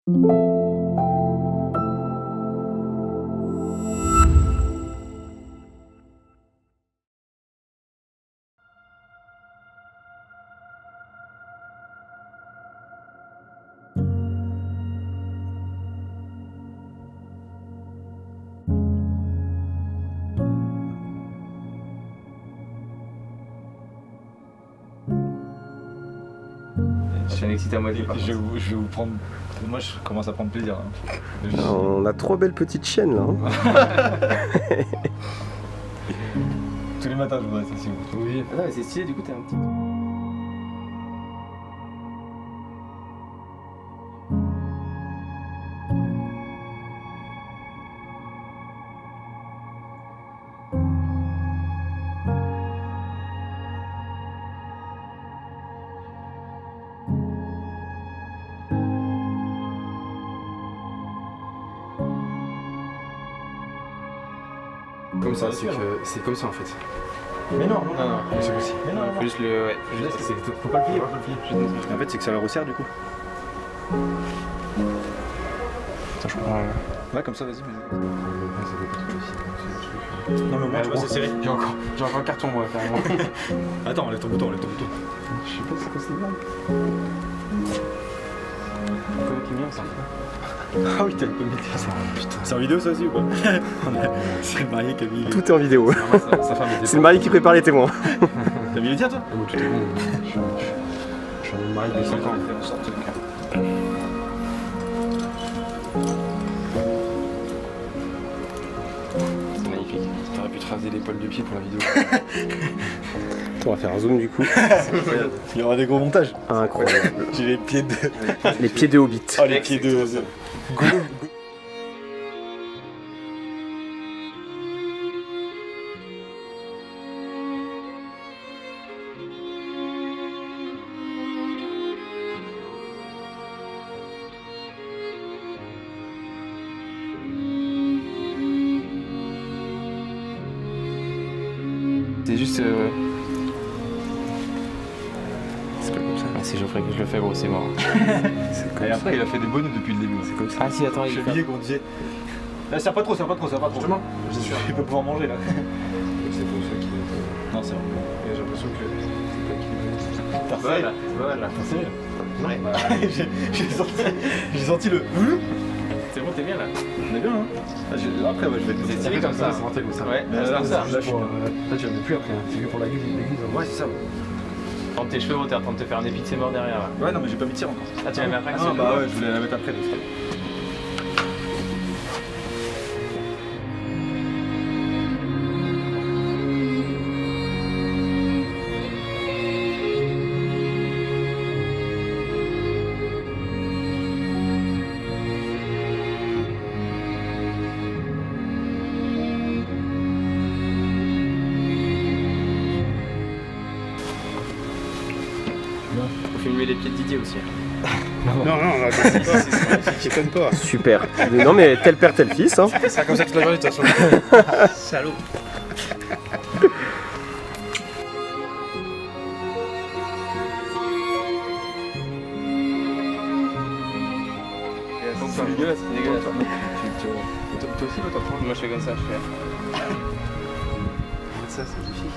Je suis excité à moitié par contre. Je vais vous prendre. Moi je commence à prendre plaisir. Hein. On a 3 belles petites chiennes là. Tous les matins je voudrais ça si vous. Oui. Ah non, mais c'est stylé, du coup, t'es un petit. Comme ça, c'est comme ça en fait. Mais non, C'est aussi. Mais non, Faut juste le. Ouais. Faut pas le plier, En fait c'est que ça le resserre du coup. Attends, je comprends. Ouais comme ça vas-y. Non mais moi tu vois c'est serré. J'ai encore un carton moi carrément. Attends, enlève ton bouton. Je sais pas c'est quoi cette blague. Quoi qui vient ça. Ah oui t'as le comité ça. Putain. C'est en vidéo ça aussi ou pas? C'est le marié qui a mis. Tout est en vidéo. Sa femme était. C'est le mari qui prépare les témoins. T'as mis le dire toi? Moi tout est bon. Je suis un mari de 5 ans. C'est magnifique. T'aurais pu te raser les poils de pied pour la vidéo. On va faire un zoom du coup. Il y aura des gros montages. Incroyable. J'ai les pieds de. Les pieds de Hobbit. Oh les pieds de. C'est juste. C'est pas comme ça. Ah, c'est Geoffrey que je le fais, gros, c'est mort. Et après il a fait des bonus depuis le début. C'est comme ça. Ah, si, attends, Je il suis habillé qu'on disait. Là, serre pas trop. Justement, Je suis sûr. Il peut pouvoir manger là. c'est pour ceux qui. Non, c'est vrai. J'ai l'impression que c'est pas équilibré. T'as refait. Voilà. T'as sérieux? Ouais. J'ai senti le. C'est bon, t'es bien là. On est bien, hein? Après, ouais, je vais te C'est stylé comme ça. C'est rentré comme ça. Ouais, c'est comme comme ça. ça. Là, tu vas plus après. C'est que pour l'église. Ouais, c'est ça. Tente tes cheveux, t'es en train de te faire un épi de ses morts derrière là. Ouais, non, mais j'ai pas mis de tir encore. Ah, tu la mets après? Ah, bah ouais, je voulais la mettre après. Faut filmer les pieds de Didier aussi. Non, c'est pas. pas. Super. Non mais tel père, tel fils. Hein. C'est comme ça toute la journée de toute façon. Salaud. C'est dégueulasse, C'est dégueulasse. Toi aussi, toi, Moi je fais comme ça, je fais. ça, c'est magnifique.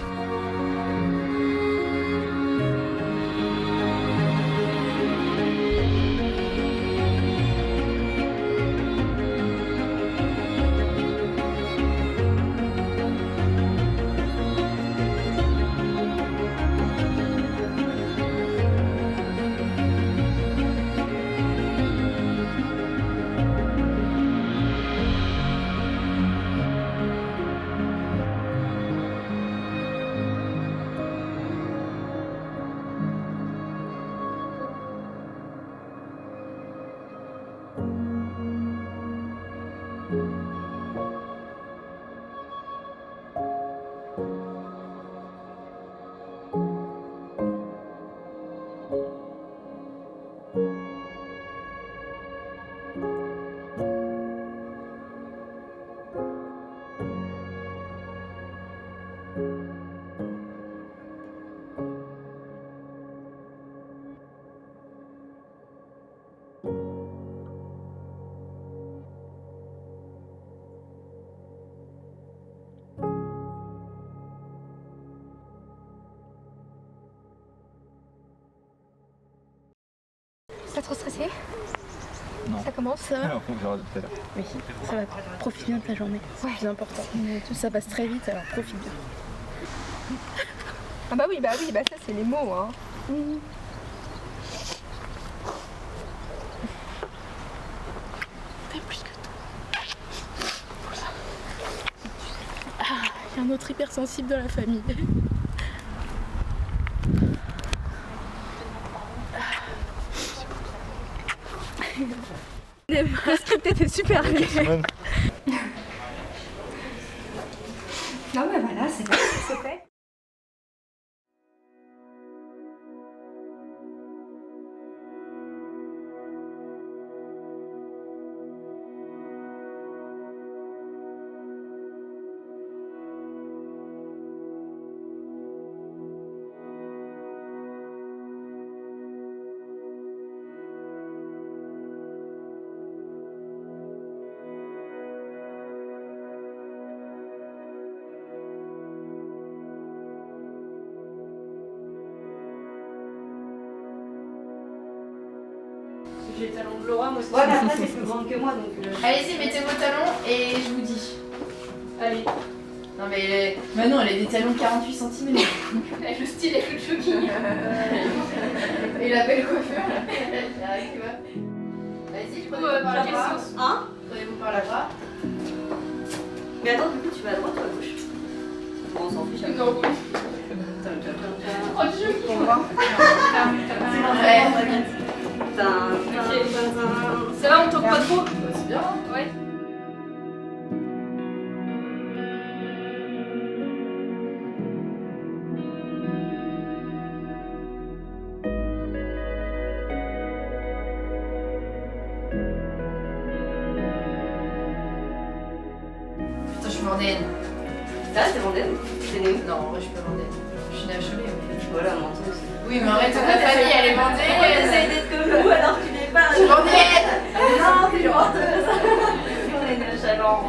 passer? Non. Ça commence, ça va? On verra tout à l'heure. Oui, ça va. Profite bien de ta journée. C'est le plus important. Tout ça passe très vite, alors profite bien. Ah bah oui, ça c'est les mots, hein. Fais plus que toi. Ah, il y a un autre hypersensible dans la famille. Le script était super bien. Non mais voilà, c'est bon, c'est fait. J'ai les talons de Laura, moi aussi. Ouais, mais après, c'est plus grande que moi donc. Allez-y, mettez vos talons et je vous dis. Allez. Non, mais non, elle a des talons de 48 cm. Avec le style, avec le jogging. Et la belle coiffure. Vas-y, je prenez-vous par la bras. Hein? Prenez-vous par la bras. Mais attends, du coup, tu vas à droite ou à gauche? Bon, on s'en fiche. Non, oui. Oh, le jogging. On va. Ouais. Ça va, on toque pas trop? C'est bien, ouais. Putain, je suis mondaine. Là, c'est Vendée? T'es né où? Non, en vrai, je suis pas mondaine. Je suis née à Cholet. Voilà, menteuse. Oui, mais arrête, ta famille, elle est On mondaine. essaye d'être comme vous alors que tu n'es pas. Je suis mondaine. Non, t'es menteuse. On est nonchalant.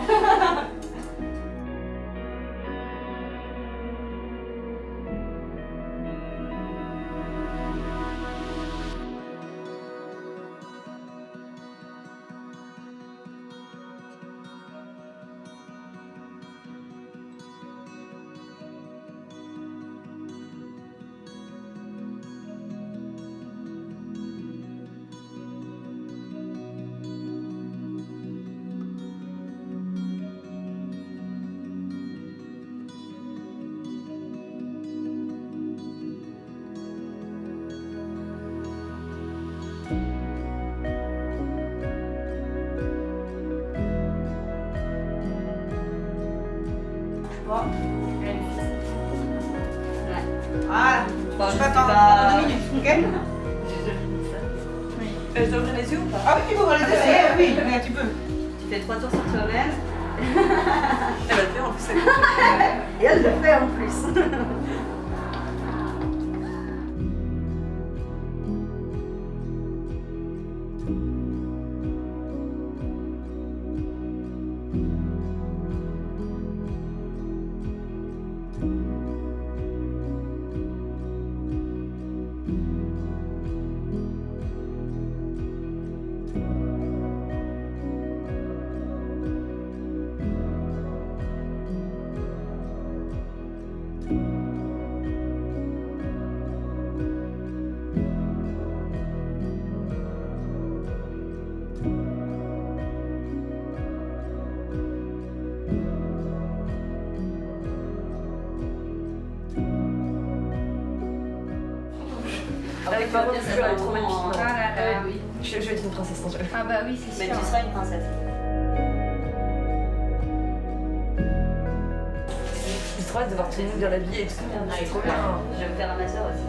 Voilà. Bon, je t'attends 2 minutes, ok? Je dois ouvrir les yeux ou pas? Ah oui, tu peux ouvrir les yeux, oui, mais tu peux. Tu fais 3 tours sur toi-même. Elle va le faire en plus. Et elle le fait en plus. Avec par contre, je vais être trop mal piquée. Oui. Je vais être une princesse sans jeu. Ah bah oui, c'est Mais sûr. tu seras une princesse. J'ai trop hâte de voir tous les nous bien habillés et tout. Ah, trop bien. Je vais me faire un masseur aussi.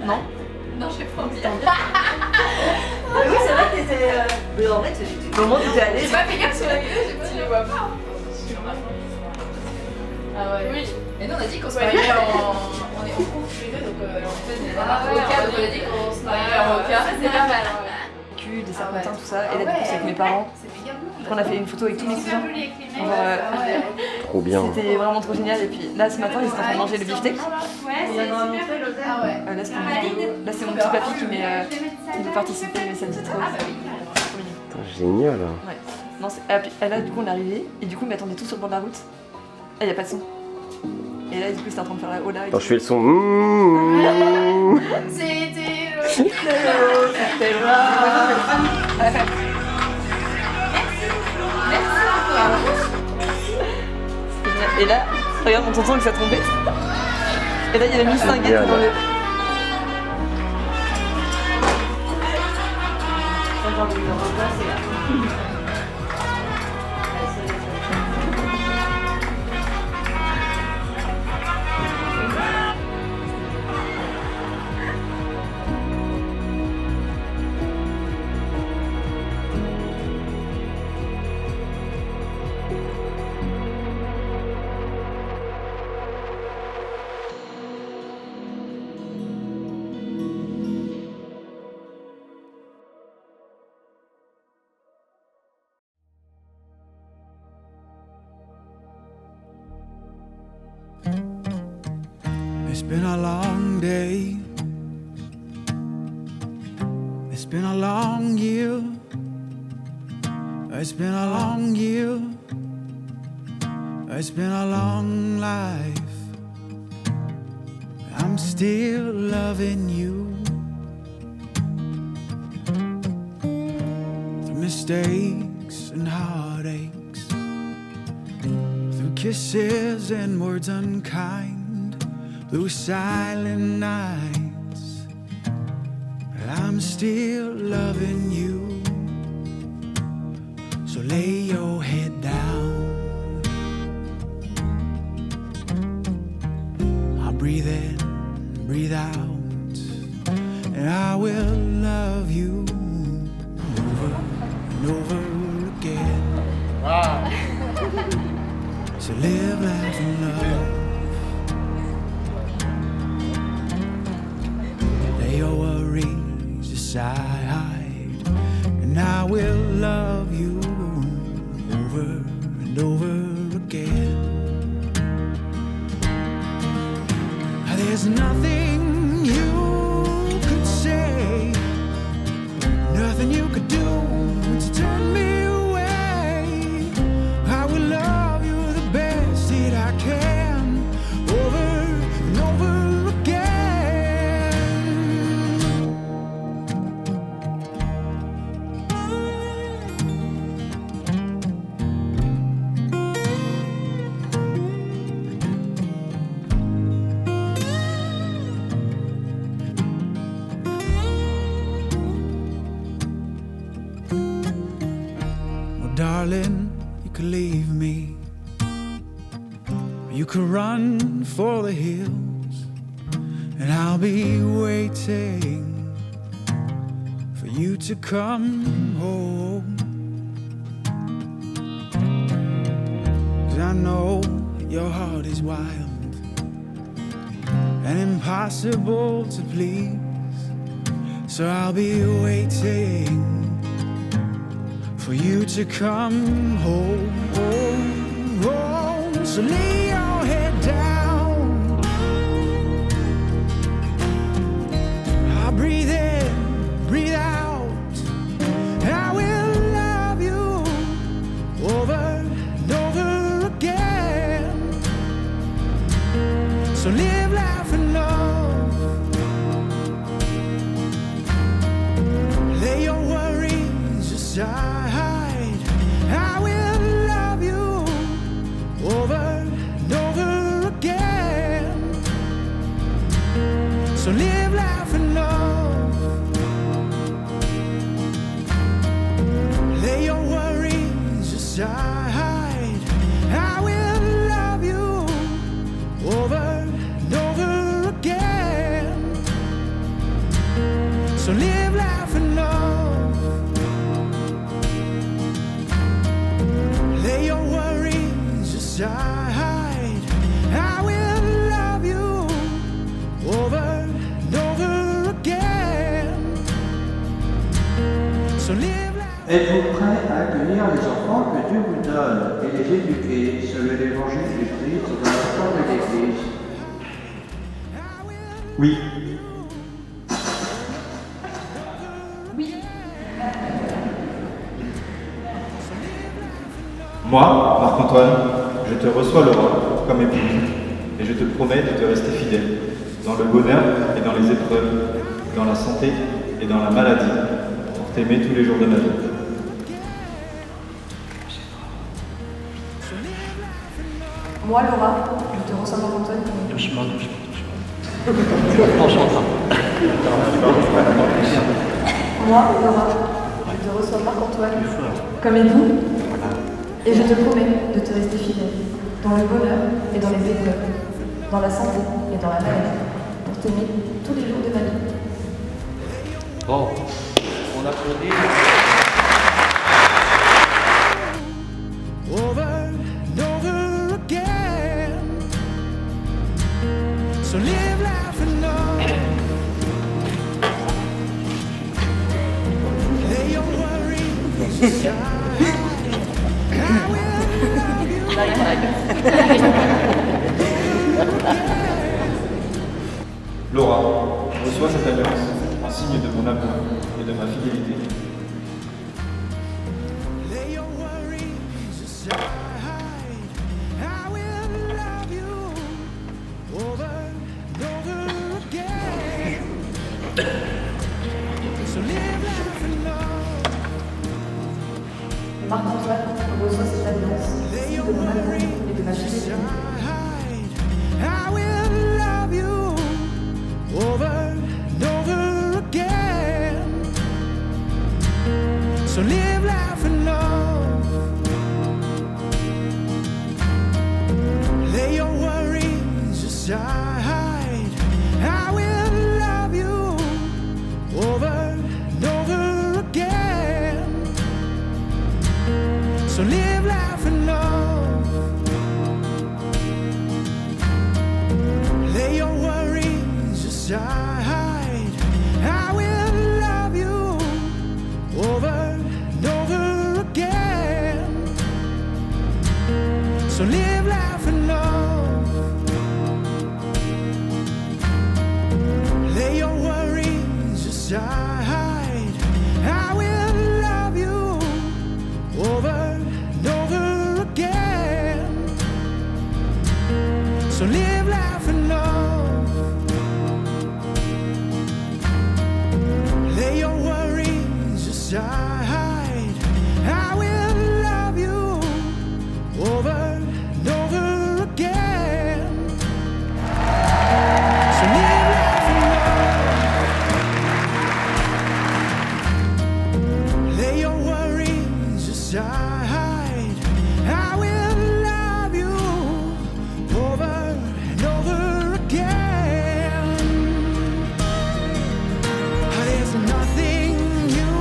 Non. Non, j'ai pas envie. Oui, c'est vrai que t'étais. Mais en fait, comment t'étais allée? J'ai pas fait gaffe sur la vidéo, j'ai pas dit les vois pas. Ah ouais. Oui. Et nous on a dit qu'on se mariait on est en couple tous les deux donc en fait on a dit qu'on se mariait en roca. C'est pas mal. Des serpentins, tout ça. Et là, du coup, c'est avec mes parents. On a fait une photo avec tous mes cousins. Trop bien. C'était vraiment trop génial. Et puis là, ce matin, ils étaient en train de manger le beefsteak. Là, c'est mon petit papy qui veut participer, mais ça me dit trop. Putain, génial. Ouais. Non, là, du coup, on est arrivé. Et du coup, ils m'attendaient tous sur le bord de la route. Ah, il n'y a pas de son. Et là, du coup, c'était en train de faire la hola. Attends, je fais le son. C'était le... C'était là. Et là, regarde mon tonton avec sa trompette. Et là, il y a la mistinguette dans le... It's been a long day. It's been a long year. It's been a long year. It's been a long life. I'm still loving you. Through mistakes and heartaches, through kisses and words unkind, through silent nights, I'm still loving you. So lay your head down. I'll breathe in, breathe out, and I will love you over and over again. Wow. So live, laugh, and love. Your worries aside, and I will love you over and over again. There's nothing you could say, nothing you could do to turn me away. I will love you the best that I can, over and over again. Darling, you could leave me. You could run for the hills, and I'll be waiting for you to come home. 'Cause I know your heart is wild and impossible to please, so I'll be waiting for you to come home, home, home. So lay your head down. I'll breathe in, breathe out. I will love you over and over again. So live, laugh, and love. Lay your worries aside. I will love you over and over again. So live, laugh, and love. Lay your worries aside. I will love you over and over again. So live, laugh, and love. Lay your worries aside. I will love you over and over again. So live, laugh. Êtes-vous prêts à accueillir les enfants que Dieu vous donne et les éduquer selon l'évangile du Christ dans la forme de l'Église? Oui. Moi, Marc-Antoine, je te reçois Laura comme épouse, et je te promets de te rester fidèle, dans le bonheur et dans les épreuves, dans la santé et dans la maladie, pour t'aimer tous les jours de ma vie. Moi, Laura, je te reçois Marc-Antoine. Doucement. Franchement, Moi, Laura, je te reçois Marc-Antoine comme époux. Et je te promets de te rester fidèle, dans le bonheur et dans les épreuves, dans la santé et dans la maladie, pour t'aimer tous les jours de ma vie. Bon, on applaudit. Over and over again. So live, laugh, and love. Lay your worries aside. I will love you. Laura, reçois cette alliance en signe de mon amour et de ma fidélité. Lay your worries aside. I will love you over and over again. So live, laugh, and love. Marc-Antoine reçoit cette alliance de mon amour et de ma fidélité. I will love you over and over again. So live, laugh, and love. Lay your worries aside. I will love you over and over again. So live, laugh, and love. Lay your worries aside. I will love you over and over again. So live, laugh, and love. Lay your worries aside. I will love you over and over again. So live, laugh, and love. Lay your worries aside. I will love you over and over again. So live, laugh, and love. Lay your worries aside. I will love you over and over again. There's nothing you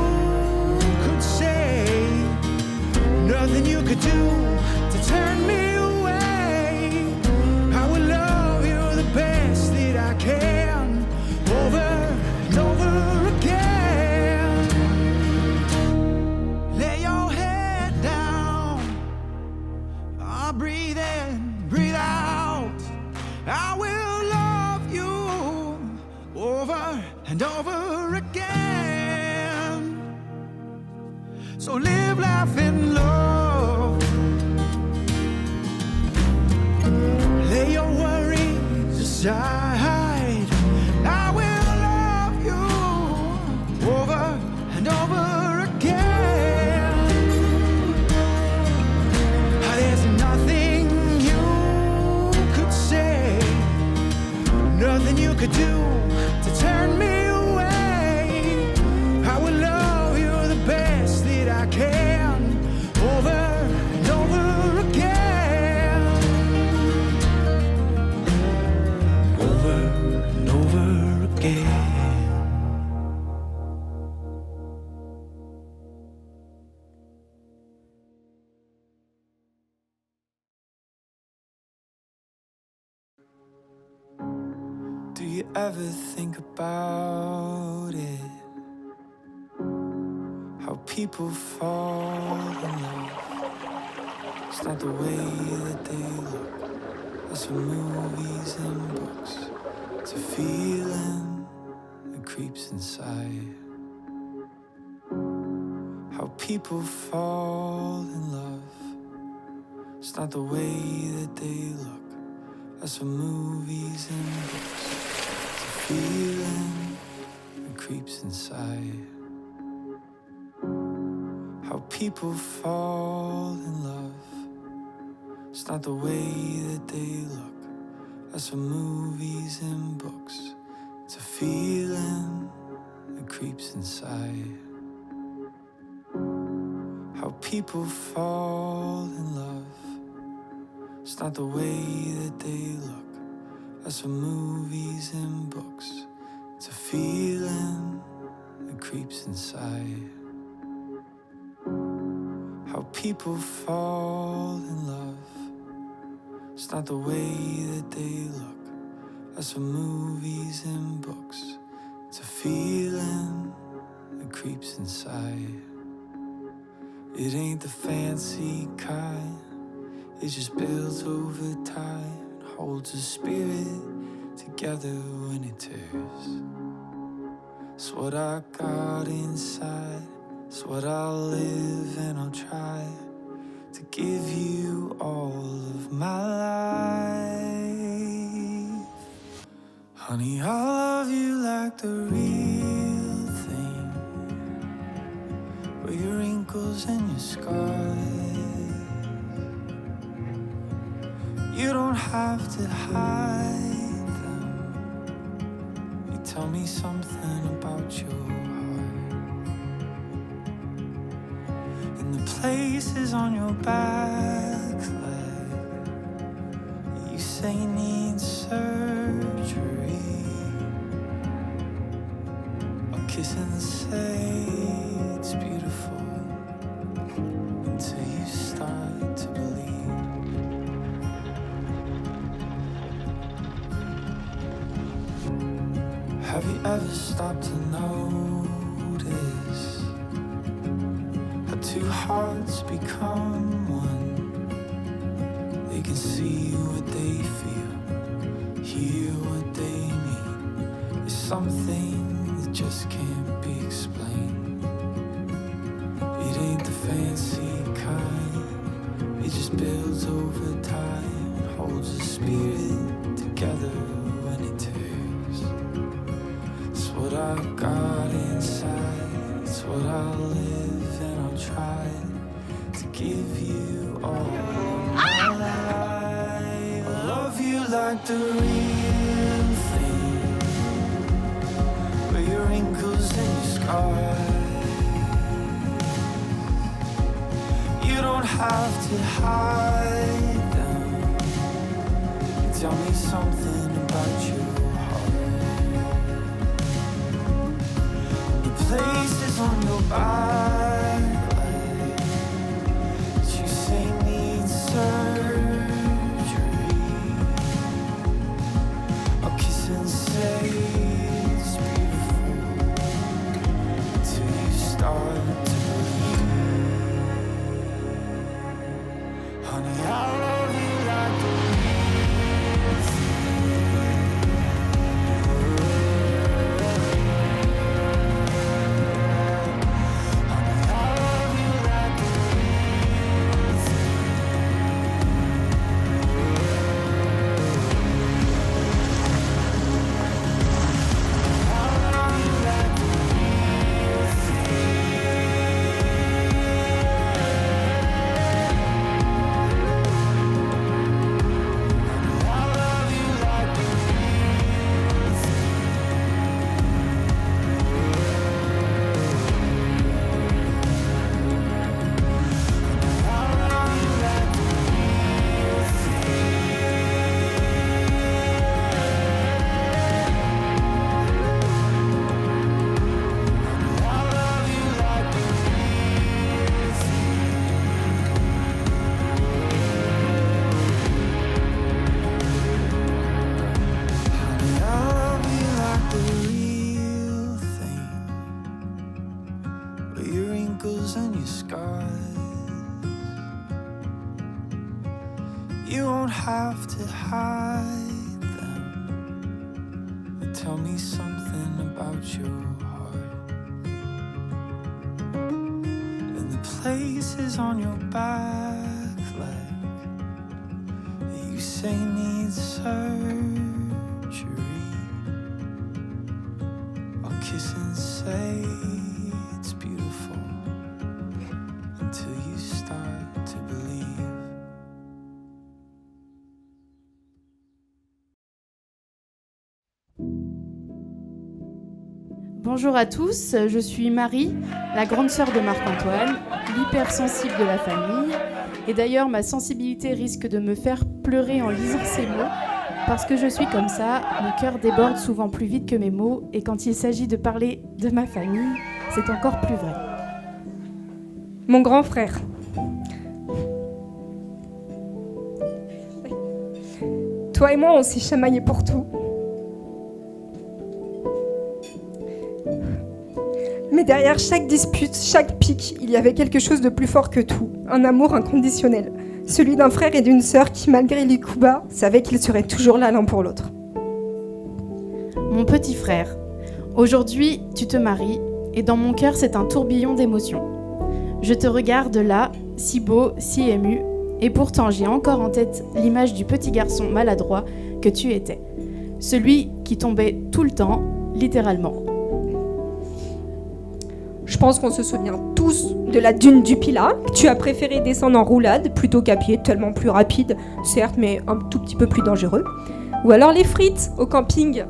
could say, nothing you could do to turn me away. I will love you the best that I can, over and over again. Lay your head down, I'll breathe in, breathe out. I will love you over and over again. So live, laugh, and love. Lay your worries aside. I will love you over and over again. There's nothing you could say, nothing you could do to turn me away. I will love you the best that I can, over and over again. Over ever think about it? How people fall in love. It's not the way that they look. That's from movies and books. It's a feeling that creeps inside. How people fall in love. It's not the way that they look. That's from movies and books. It's a feeling that creeps inside. How people fall in love. It's not the way that they look. That's from movies and books. It's a feeling that creeps inside. How people fall in love. It's not the way that they look. That's from movies and books. It's a feeling that creeps inside. How people fall in love. It's not the way that they look. That's from movies and books. It's a feeling that creeps inside. It ain't the fancy kind. It just builds over time. Holds a spirit together when it tears. It's what I got inside. It's what I'll live and I'll try to give you all of my life. Honey, I love you like the real thing. With your wrinkles and your scars. You don't have to hide them. You tell me something about your places on your back leg. You say need surgery. I'll kiss and say it's beautiful until you start to believe. Have you ever stopped to notice two hearts become one? They can see what they feel, hear what they mean. It's something that just can't be explained. It ain't the fancy kind. It just builds over time. Holds a spirit together when it tears. It's what I got inside. It's what I'll live and I'll try to give you all of my life. I love you like the real thing. With your wrinkles and your scars. You don't have to hide them. You tell me something about your places on your back leg. You say need surgery. I'll kiss and say it's beautiful until you start to believe. Honey, I love you like the real thing. wrinkles and your scars. You won't have to hide them, but tell me something about your heart. And the places on your back leg that you say need surgery, I'll kiss and say it's beautiful until you start to believe. Bonjour à tous, je suis Marie, la grande sœur de Marc-Antoine, l'hypersensible de la famille. Et d'ailleurs, ma sensibilité risque de me faire pleurer en lisant ces mots, parce que je suis comme ça, mon cœur déborde souvent plus vite que mes mots, et quand il s'agit de parler de ma famille, c'est encore plus vrai. Mon grand frère. Toi et moi, on s'est chamaillés pour tout. Mais derrière chaque dispute, chaque pique, il y avait quelque chose de plus fort que tout. Un amour inconditionnel. Celui d'un frère et d'une sœur qui, malgré les coups bas, savaient qu'ils seraient toujours là l'un pour l'autre. Mon petit frère, aujourd'hui, tu te maries, et dans mon cœur, c'est un tourbillon d'émotions. Je te regarde là, si beau, si ému, et pourtant j'ai encore en tête l'image du petit garçon maladroit que tu étais. Celui qui tombait tout le temps, littéralement. Je pense qu'on se souvient tous de la dune du Pilat, que tu as préféré descendre en roulade plutôt qu'à pied, tellement plus rapide, certes, mais un tout petit peu plus dangereux. Ou alors les frites au camping,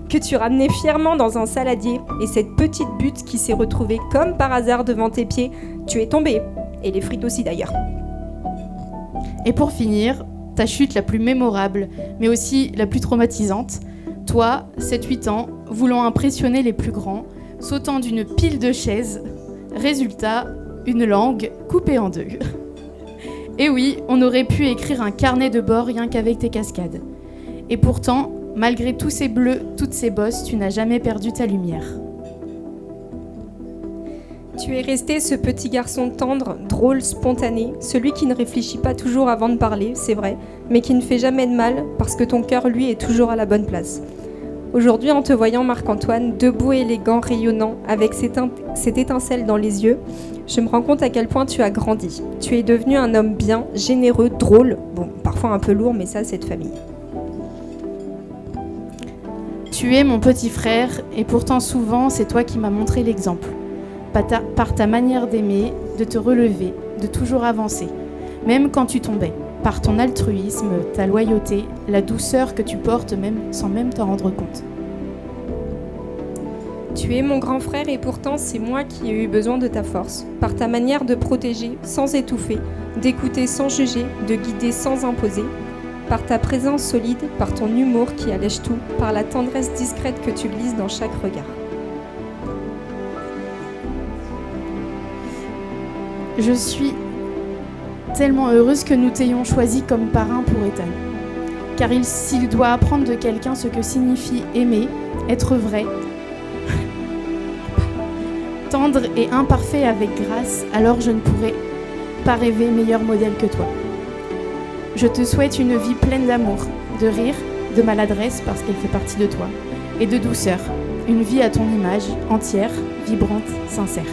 que tu ramenais fièrement dans un saladier, et cette petite butte qui s'est retrouvée comme par hasard devant tes pieds, tu es tombé, et les frites aussi d'ailleurs. Et pour finir, ta chute la plus mémorable, mais aussi la plus traumatisante, toi, 7-8 ans, voulant impressionner les plus grands, sautant d'une pile de chaises. Résultat, une langue coupée en deux. Et oui, on aurait pu écrire un carnet de bord rien qu'avec tes cascades. Et pourtant, malgré tous ces bleus, toutes ces bosses, tu n'as jamais perdu ta lumière. Tu es resté ce petit garçon tendre, drôle, spontané, celui qui ne réfléchit pas toujours avant de parler, c'est vrai, mais qui ne fait jamais de mal parce que ton cœur, lui, est toujours à la bonne place. Aujourd'hui, en te voyant, Marc-Antoine, debout, élégant, rayonnant, avec cette étincelle dans les yeux, je me rends compte à quel point tu as grandi. Tu es devenu un homme bien, généreux, drôle, bon, parfois un peu lourd, mais ça, c'est de famille. Tu es mon petit frère, et pourtant souvent, c'est toi qui m'as montré l'exemple. Par ta manière d'aimer, de te relever, de toujours avancer, même quand tu tombais. Par ton altruisme, ta loyauté, la douceur que tu portes sans même t'en rendre compte. Tu es mon grand frère et pourtant c'est moi qui ai eu besoin de ta force. Par ta manière de protéger sans étouffer, d'écouter sans juger, de guider sans imposer. Par ta présence solide, par ton humour qui allège tout, par la tendresse discrète que tu glisses dans chaque regard. Je suis tellement heureuse que nous t'ayons choisi comme parrain pour Ethan. Car s'il doit apprendre de quelqu'un ce que signifie aimer, être vrai, tendre et imparfait avec grâce, alors je ne pourrais pas rêver meilleur modèle que toi. Je te souhaite une vie pleine d'amour, de rire, de maladresse parce qu'elle fait partie de toi, et de douceur, une vie à ton image, entière, vibrante, sincère.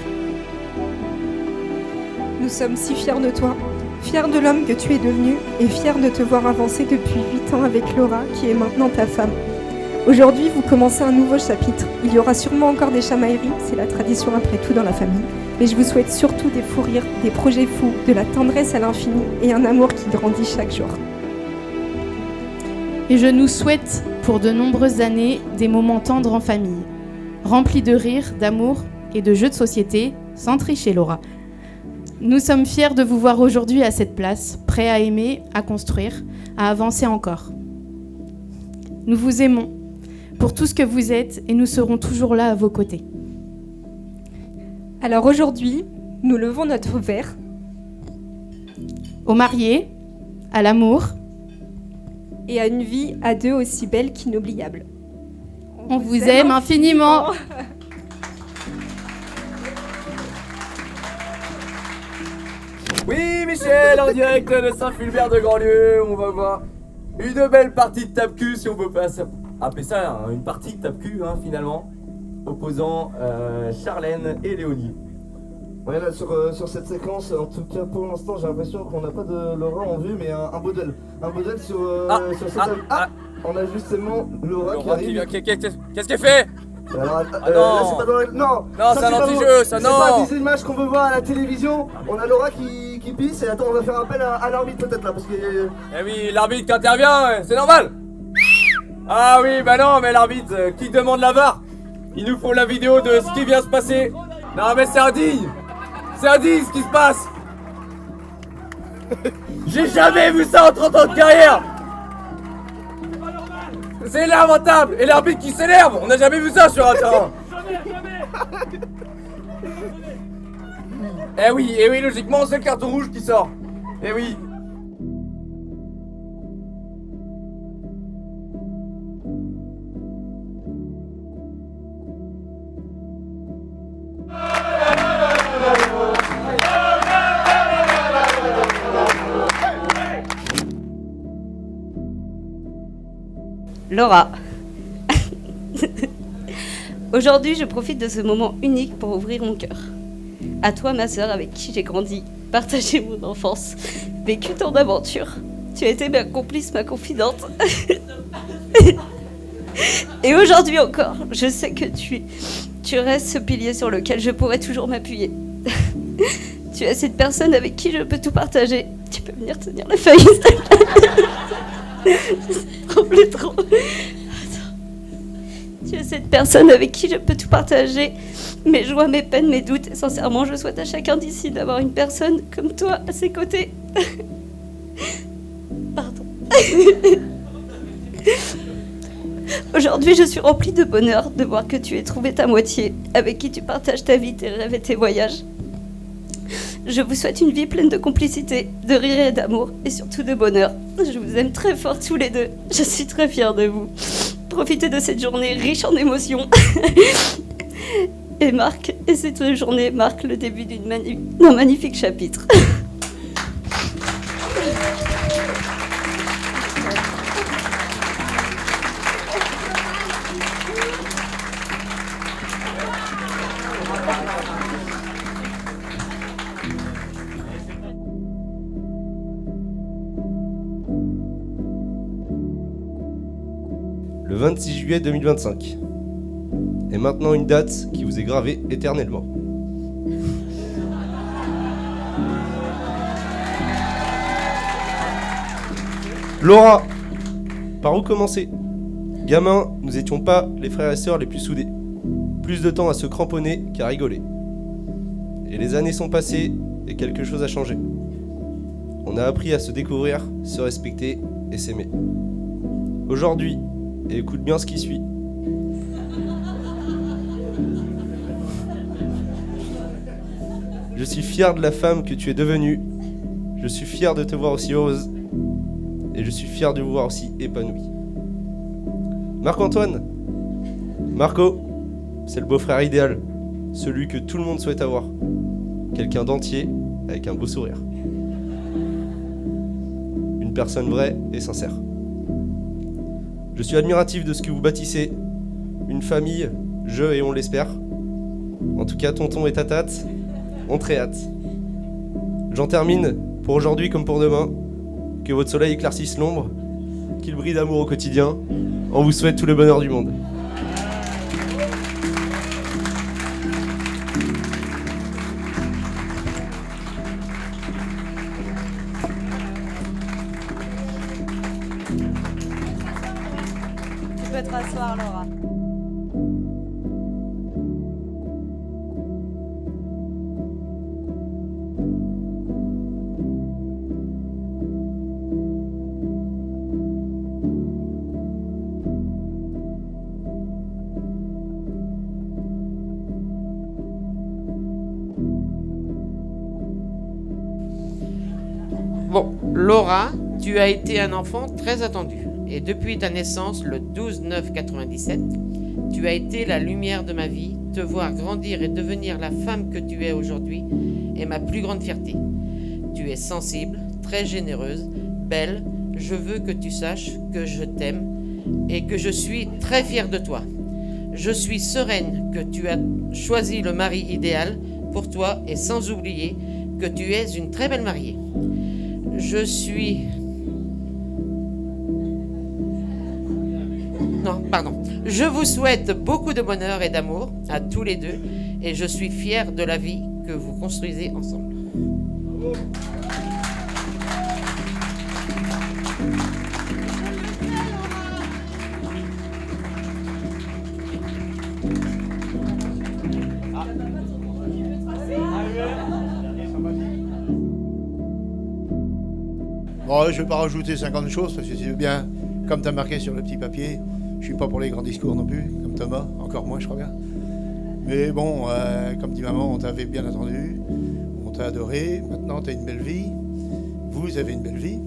Nous sommes si fiers de toi. Fier de l'homme que tu es devenu et fier de te voir avancer depuis 8 ans avec Laura, qui est maintenant ta femme. Aujourd'hui, vous commencez un nouveau chapitre. Il y aura sûrement encore des chamailleries, c'est la tradition après tout dans la famille. Mais je vous souhaite surtout des fous rires, des projets fous, de la tendresse à l'infini et un amour qui grandit chaque jour. Et je nous souhaite pour de nombreuses années des moments tendres en famille, remplis de rire, d'amour et de jeux de société, sans tricher Laura. Nous sommes fiers de vous voir aujourd'hui à cette place, prêts à aimer, à construire, à avancer encore. Nous vous aimons pour tout ce que vous êtes et nous serons toujours là à vos côtés. Alors aujourd'hui, nous levons notre verre aux mariés, à l'amour et à une vie à deux aussi belle qu'inoubliable. On On vous aime infiniment. Oui, Michel, en direct de Saint-Fulbert de Grandlieu, on va voir une belle partie de tape-cul, si on peut pas appeler ça hein, une partie de tape-cul, hein, finalement, opposant Charlène et Léonie. Ouais, là, sur cette séquence, en tout cas pour l'instant, j'ai l'impression qu'on n'a pas de Laura en vue, mais un beau duel. Un beau duel sur cette on a justement Laura qui arrive. Qu'est-ce qu'elle fait? Alors, non. là, c'est pas dans la... Non, c'est un anti-jeu, ça non. C'est pas des images qu'on veut voir à la télévision. On a Laura qui pisse et attends, on va faire appel à l'arbitre peut-être là parce que... Eh oui, l'arbitre qui intervient, c'est normal. Ah oui, bah non, mais l'arbitre qui demande la VAR. Il nous faut la vidéo de ce qui vient se passer. Non mais c'est indigne. C'est indigne ce qui se passe. J'ai jamais vu ça en 30 ans de carrière. C'est lamentable. Et l'arbitre qui s'énerve. On n'a jamais vu ça sur un terrain. Eh oui, logiquement c'est le carton rouge qui sort. Eh oui. Laura. Aujourd'hui, je profite de ce moment unique pour ouvrir mon cœur. À toi, ma sœur, avec qui j'ai grandi, partagé mon enfance, vécu tant d'aventures. Tu as été ma complice, ma confidente. Et aujourd'hui encore, je sais que tu restes ce pilier sur lequel je pourrai toujours m'appuyer. Tu es cette personne avec qui je peux tout partager. Tu peux venir tenir la feuille, s'il te plaît. Trop. Tu es cette personne avec qui je peux tout partager, mes joies, mes peines, mes doutes. Et sincèrement, je souhaite à chacun d'ici d'avoir une personne comme toi à ses côtés. Pardon. Aujourd'hui, je suis remplie de bonheur de voir que tu aies trouvé ta moitié, avec qui tu partages ta vie, tes rêves et tes voyages. Je vous souhaite une vie pleine de complicité, de rire et d'amour, et surtout de bonheur. Je vous aime très fort tous les deux. Je suis très fière de vous. Profitez de cette journée riche en émotions. Et cette journée marque le début d'un magnifique chapitre. Le 26 juillet 2025. Et maintenant une date qui vous est gravée éternellement. Laura, par où commencer? Gamin, nous étions pas les frères et sœurs les plus soudés. Plus de temps à se cramponner qu'à rigoler. Et les années sont passées et quelque chose a changé. On a appris à se découvrir, se respecter et s'aimer. Aujourd'hui, et écoute bien ce qui suit. Je suis fier de la femme que tu es devenue. Je suis fier de te voir aussi heureuse. Et je suis fier de vous voir aussi épanouie. Marc-Antoine, Marco, c'est le beau-frère idéal. Celui que tout le monde souhaite avoir. Quelqu'un d'entier avec un beau sourire. Une personne vraie et sincère. Je suis admiratif de ce que vous bâtissez. Une famille, je et on l'espère. En tout cas, tonton et tatate, on très hâte. J'en termine, pour aujourd'hui comme pour demain. Que votre soleil éclaircisse l'ombre, qu'il brille d'amour au quotidien. On vous souhaite tout le bonheur du monde. Tu peux te rasseoir, Laura. Bon, Laura, tu as été un enfant très attendu. Et depuis ta naissance, le 12/9/97, tu as été la lumière de ma vie. Te voir grandir et devenir la femme que tu es aujourd'hui est ma plus grande fierté. Tu es sensible, très généreuse, belle. Je veux que tu saches que je t'aime et que je suis très fière de toi. Je suis sereine que tu as choisi le mari idéal pour toi et sans oublier que tu es une très belle mariée. Je vous souhaite beaucoup de bonheur et d'amour à tous les deux et je suis fière de la vie que vous construisez ensemble. Bon, je ne vais pas rajouter 50 choses parce que c'est bien, comme tu as marqué sur le petit papier, je suis pas pour les grands discours non plus, comme Thomas, encore moins je crois bien. Mais bon, comme dit maman, on t'avait bien attendu, on t'a adoré, maintenant tu as une belle vie, vous avez une belle vie.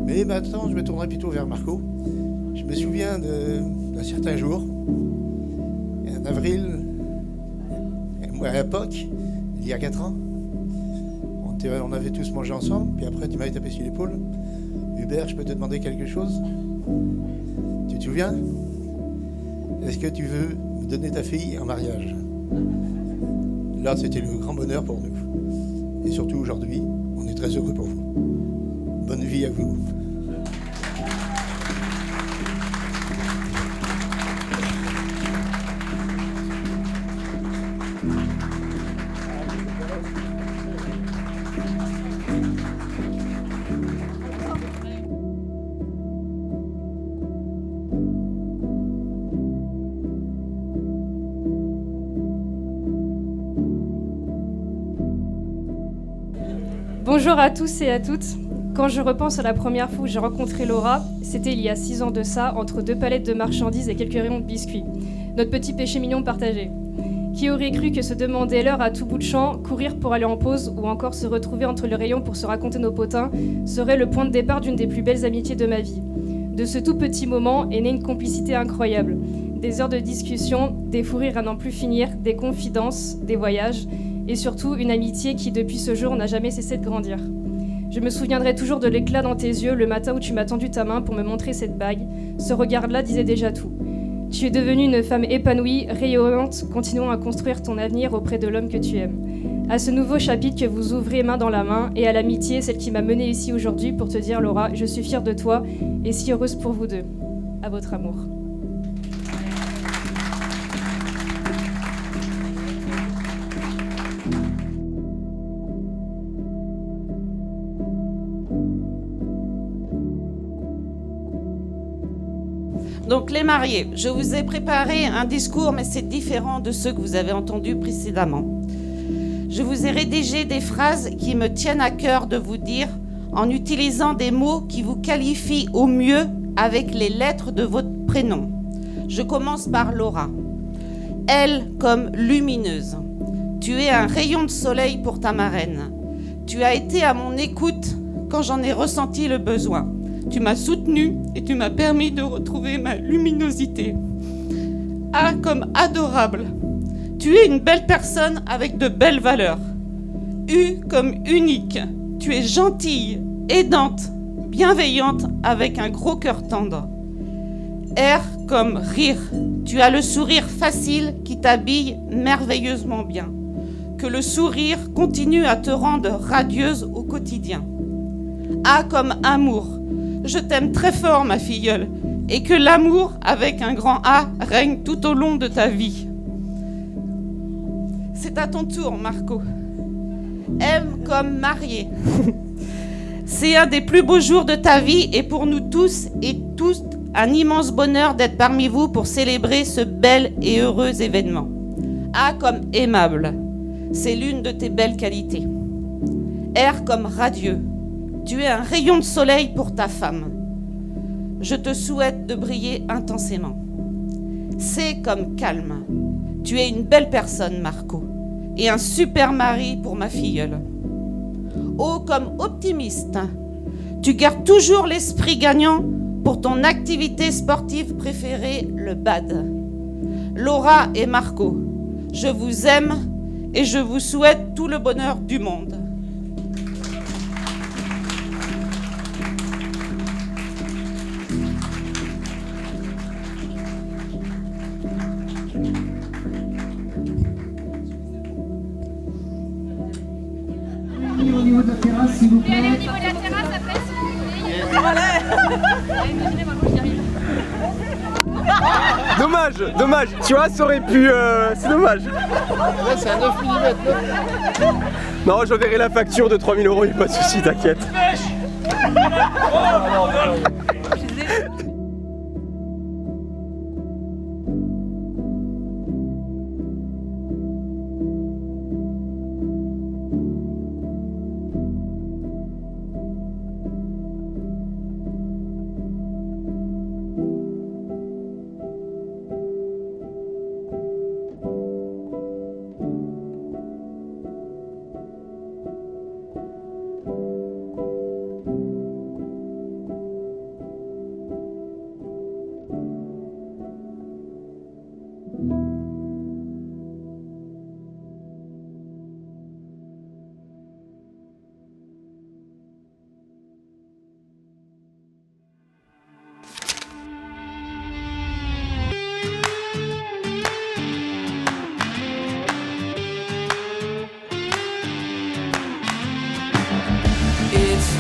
Mais maintenant je me tournerai plutôt vers Marco. Je me souviens d'un certain jour, en avril, à Pâques, il y a 4 ans. On avait tous mangé ensemble, puis après tu m'avais tapé sur l'épaule. Hubert, je peux te demander quelque chose? Tu te souviens? Est-ce que tu veux me donner ta fille en mariage? Là, c'était le grand bonheur pour nous. Et surtout aujourd'hui, on est très heureux pour vous. Bonne vie à vous. Bonjour à tous et à toutes. Quand je repense à la première fois où j'ai rencontré Laura, c'était il y a 6 ans de ça, entre 2 palettes de marchandises et quelques rayons de biscuits. Notre petit péché mignon partagé. Qui aurait cru que se demander l'heure à tout bout de champ, courir pour aller en pause ou encore se retrouver entre les rayons pour se raconter nos potins serait le point de départ d'une des plus belles amitiés de ma vie. De ce tout petit moment est née une complicité incroyable. Des heures de discussion, des fous rires à n'en plus finir, des confidences, des voyages et surtout une amitié qui depuis ce jour n'a jamais cessé de grandir. Je me souviendrai toujours de l'éclat dans tes yeux le matin où tu m'as tendu ta main pour me montrer cette bague. Ce regard-là disait déjà tout. Tu es devenue une femme épanouie, rayonnante, continuons à construire ton avenir auprès de l'homme que tu aimes. À ce nouveau chapitre que vous ouvrez main dans la main et à l'amitié, celle qui m'a menée ici aujourd'hui pour te dire Laura, je suis fière de toi et si heureuse pour vous deux. À votre amour. Donc les mariés, je vous ai préparé un discours, mais c'est différent de ceux que vous avez entendus précédemment. Je vous ai rédigé des phrases qui me tiennent à cœur de vous dire en utilisant des mots qui vous qualifient au mieux avec les lettres de votre prénom. Je commence par Laura. Elle comme lumineuse. Tu es un rayon de soleil pour ta marraine. Tu as été à mon écoute quand j'en ai ressenti le besoin. Tu m'as soutenue et tu m'as permis de retrouver ma luminosité. A comme adorable. Tu es une belle personne avec de belles valeurs. U comme unique. Tu es gentille, aidante, bienveillante avec un gros cœur tendre. R comme rire. Tu as le sourire facile qui t'habille merveilleusement bien. Que le sourire continue à te rendre radieuse au quotidien. A comme amour. Je t'aime très fort, ma filleule, et que l'amour, avec un grand A, règne tout au long de ta vie. C'est à ton tour, Marco. M comme marié. C'est un des plus beaux jours de ta vie et pour nous tous et toutes, un immense bonheur d'être parmi vous pour célébrer ce bel et heureux événement. A comme aimable. C'est l'une de tes belles qualités. R comme radieux. Tu es un rayon de soleil pour ta femme. Je te souhaite de briller intensément. C comme calme. Tu es une belle personne, Marco, et un super mari pour ma filleule. O comme optimiste. Tu gardes toujours l'esprit gagnant pour ton activité sportive préférée, le bad. Laura et Marco, je vous aime et je vous souhaite tout le bonheur du monde. niveau de la terrasse, s'il vous plaît. Allez, au niveau de la terrasse, après, si vous voulez. Imaginez-moi, moi, j'y arrive. Dommage, tu vois, ça aurait pu... c'est dommage. Là, c'est un 9 mm. Non, j'enverrai la facture de 3 000 €, y'a pas de soucis, t'inquiète.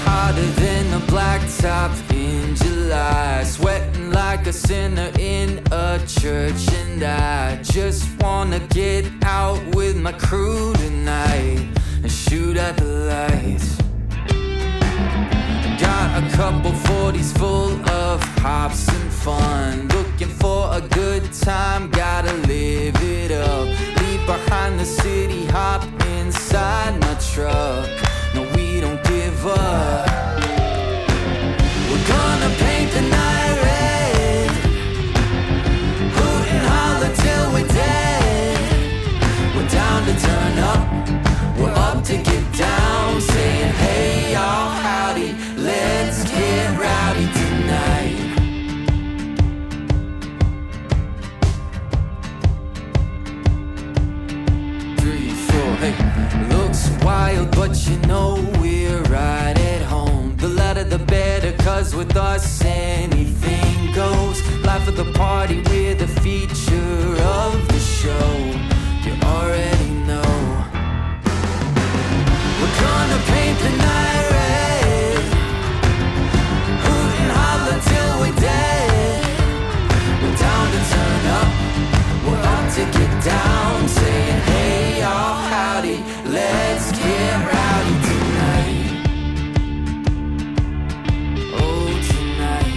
Hotter than a blacktop in July, sweating like a sinner in a church, and I just wanna get out with my crew tonight and shoot at the lights. Got a couple 40s full of hops and fun, looking for a good time, gotta live it up. Leave behind the city, hop inside my truck. No, we don't give up. We're gonna paint the night red, hoot and holler till we're dead. We're down to turn up, we're up to get down, saying hey y'all, howdy, let's get rowdy tonight. Hey, looks wild, but you know we're right at home. The louder the better, cause with us anything goes. Life of the party, we're the feature of the show. You already know. We're gonna paint the night red, hoot and holler till we're dead. We're down to turn up, we're up to get down, saying hey y'all, howdy, let's get rowdy tonight. Oh, tonight.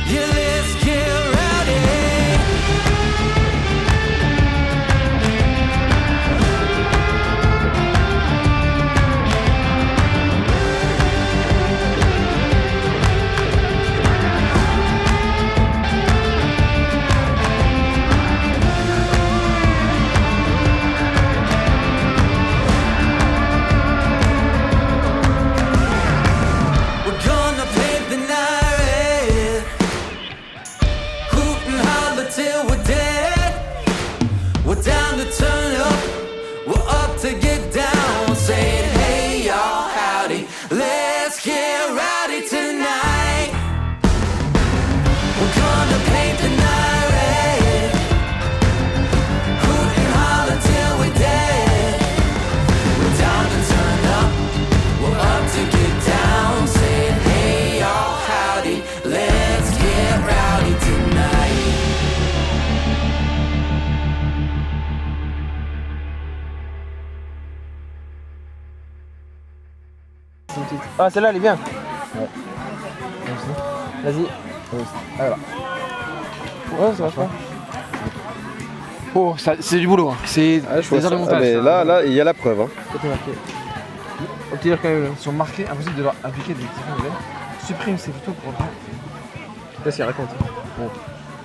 Yeah, let's get rowdy. Ah, celle-là, elle est bien. Ouais. Vas-y. Voilà. Ouais, ça marche pas. Oh, c'est du boulot. Hein. C'est des heures de montage. Mais là, il y a la preuve. Hein. Tout est marqué. Obtenir quand même. Ils sont marqués, impossible de leur appliquer des différents modèles. Supprime ces photos pour voir. Là, c'est raconte. Bon.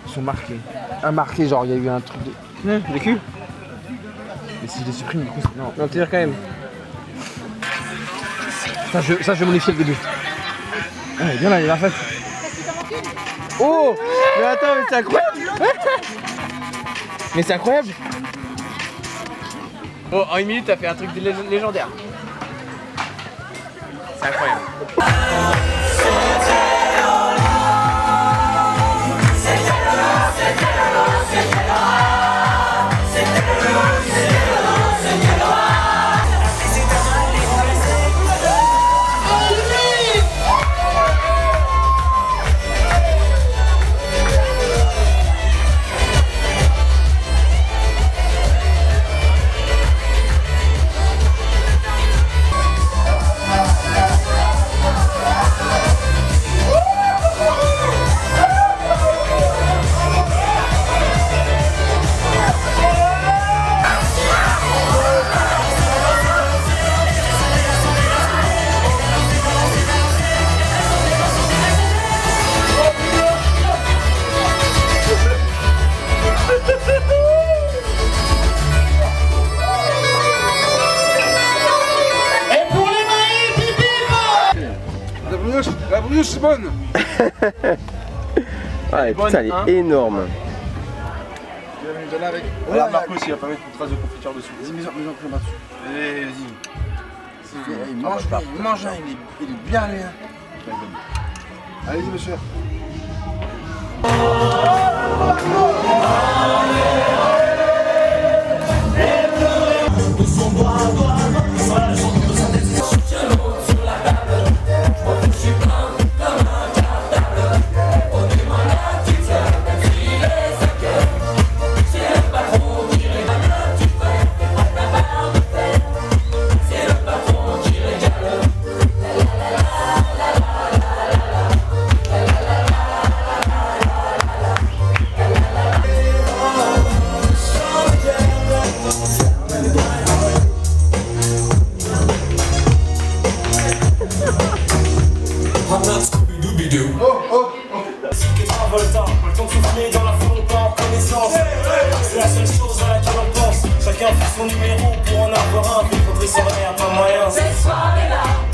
Ils sont marqués. Un marqué, genre, il y a eu un truc de. Des culs. Mais si je les supprime, du coup, c'est. Non, obtenir quand même. Ça, je vais modifier le début. Ah, elle est bien là, il est en fait. Oh! Mais attends, mais c'est incroyable! Mais c'est incroyable! Oh, en une minute, t'as fait un truc légendaire. C'est incroyable. c'est bonne. Ouais, putain, elle est énorme. Regarde Marco s'il va pas mettre une trace de confiture dessus. Vas-y, mets-en crème dessus. Allez, vas-y. Mange un, il est bien allé. Allez-y, monsieur. C'est la seule chose à laquelle on pense. Chacun fait son numéro pour en avoir un. Fait progresser, rien, pas moyen. Cette soirée-là.